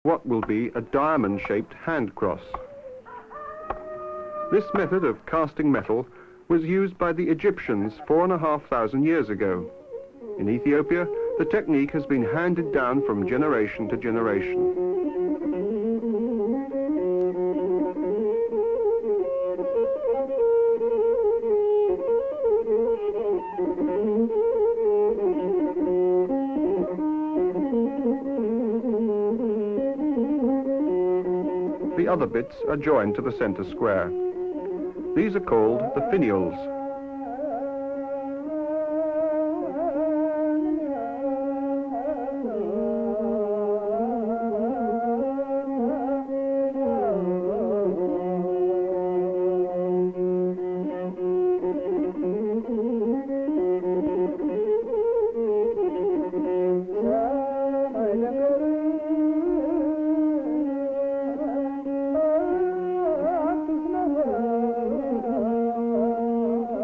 what will be a diamond-shaped hand cross. This method of casting metal was used by the Egyptians 4,500 years ago. In Ethiopia, the technique has been handed down from generation to generation. The other bits are joined to the center square. These are called the finials.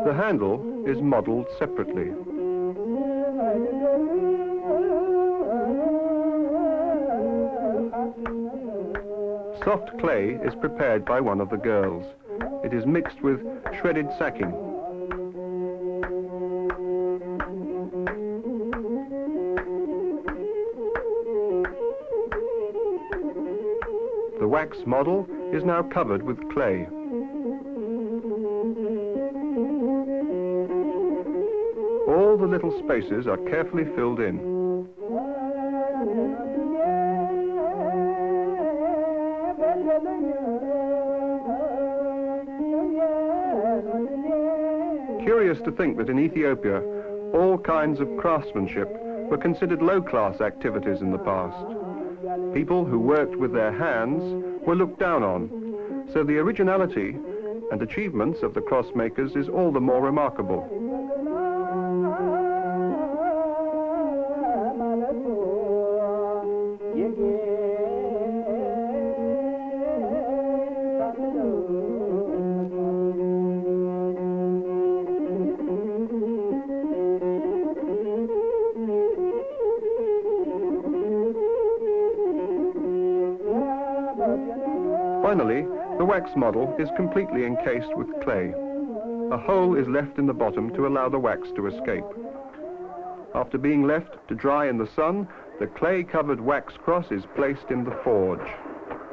The handle is modeled separately. Soft clay is prepared by one of the girls. It is mixed with shredded sacking. The wax model is now covered with clay. All the little spaces are carefully filled in. Curious to think that in Ethiopia, all kinds of craftsmanship were considered low-class activities in the past. People who worked with their hands were looked down on, so the originality and achievements of the cross makers is all the more remarkable. Finally, the wax model is completely encased with clay. A hole is left in the bottom to allow the wax to escape. After being left to dry in the sun, the clay-covered wax cross is placed in the forge.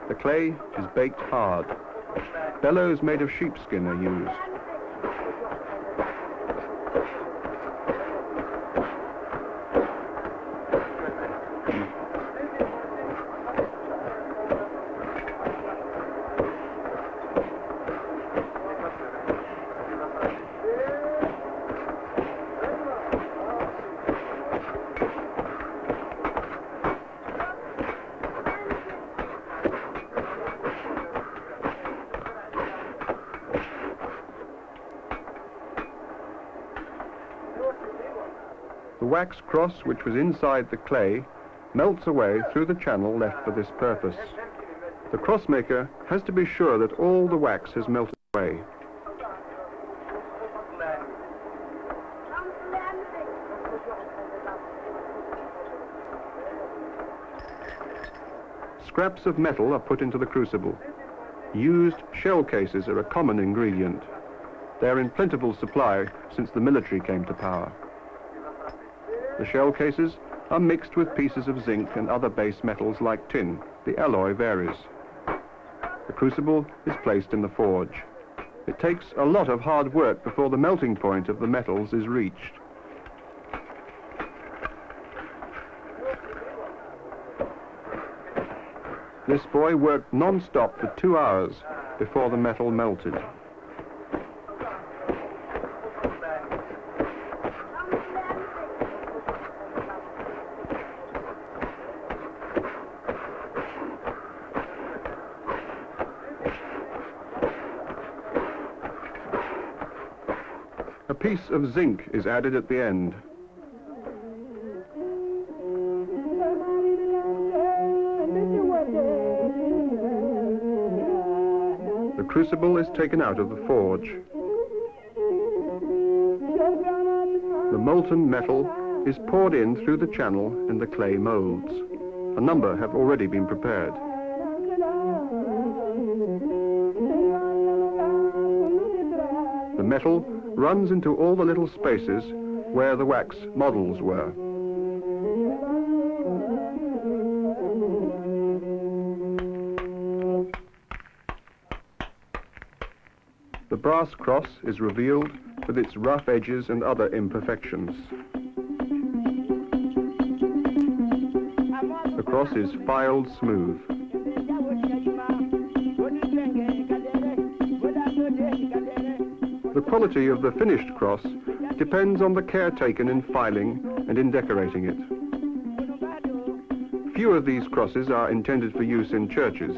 The clay is baked hard. Bellows made of sheepskin are used. The wax cross, which was inside the clay, melts away through the channel left for this purpose. The crossmaker has to be sure that all the wax has melted away. Scraps of metal are put into the crucible. Used shell cases are a common ingredient. They are in plentiful supply since the military came to power. The shell cases are mixed with pieces of zinc and other base metals like tin. The alloy varies. The crucible is placed in the forge. It takes a lot of hard work before the melting point of the metals is reached. This boy worked non-stop for 2 hours before the metal melted. A piece of zinc is added at the end. The crucible is taken out of the forge. The molten metal is poured in through the channel in the clay molds. A number have already been prepared. The metal runs into all the little spaces where the wax models were. The brass cross is revealed with its rough edges and other imperfections. The cross is filed smooth. The quality of the finished cross depends on the care taken in filing and in decorating it. Few of these crosses are intended for use in churches.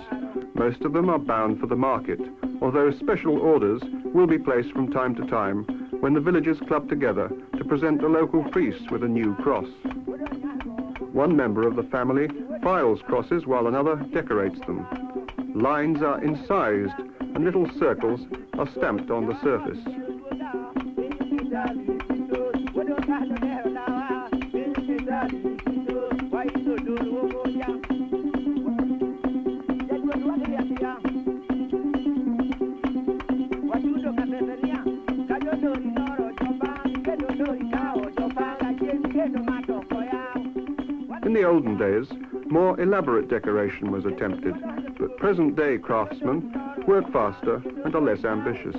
Most of them are bound for the market, although special orders will be placed from time to time when the villagers club together to present the local priest with a new cross. One member of the family files crosses while another decorates them. Lines are incised and little circles are stamped on the surface. In the olden days, more elaborate decoration was attempted, but present-day craftsmen work faster and are less ambitious.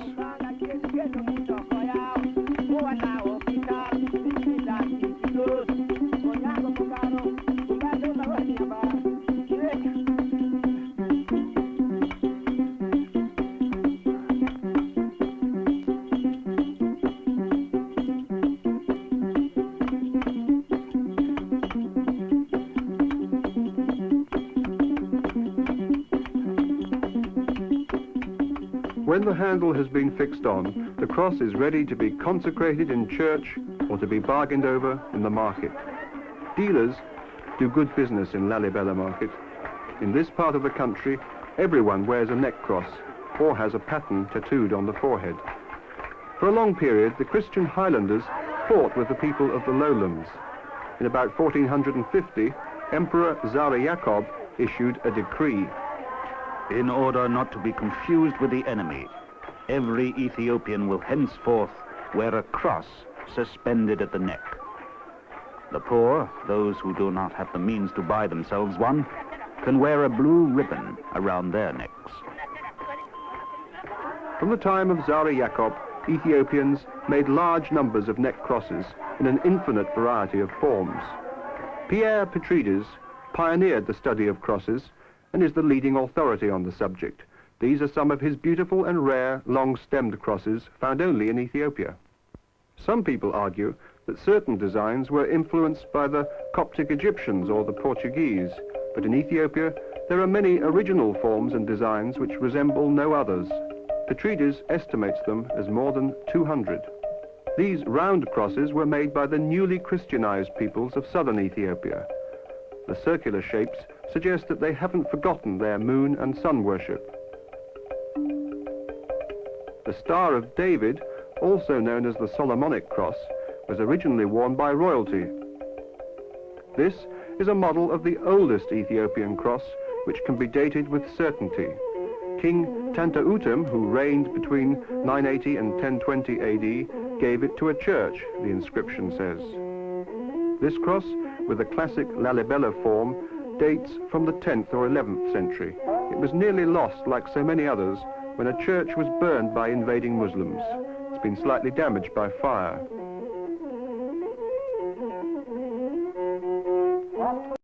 When the handle has been fixed on, the cross is ready to be consecrated in church or to be bargained over in the market. Dealers do good business in Lalibela market. In this part of the country, everyone wears a neck cross or has a pattern tattooed on the forehead. For a long period, the Christian Highlanders fought with the people of the lowlands. In about 1450, Emperor Zara Jacob issued a decree. In order not to be confused with the enemy, every Ethiopian will henceforth wear a cross suspended at the neck. The poor, those who do not have the means to buy themselves one, can wear a blue ribbon around their necks. From the time of Zara Jacob, Ethiopians made large numbers of neck crosses in an infinite variety of forms. Pierre Petrides pioneered the study of crosses and is the leading authority on the subject. These are some of his beautiful and rare long-stemmed crosses found only in Ethiopia. Some people argue that certain designs were influenced by the Coptic Egyptians or the Portuguese, but in Ethiopia there are many original forms and designs which resemble no others. Petrides estimates them as more than 200. These round crosses were made by the newly Christianized peoples of southern Ethiopia. The circular shapes suggest that they haven't forgotten their moon and sun worship. The Star of David, also known as the Solomonic Cross, was originally worn by royalty. This is a model of the oldest Ethiopian cross, which can be dated with certainty. King Tantautem, who reigned between 980 and 1020 AD, gave it to a church, the inscription says. This cross, with the classic Lalibela form, dates from the 10th or 11th century. It was nearly lost, like so many others, when a church was burned by invading Muslims. It's been slightly damaged by fire.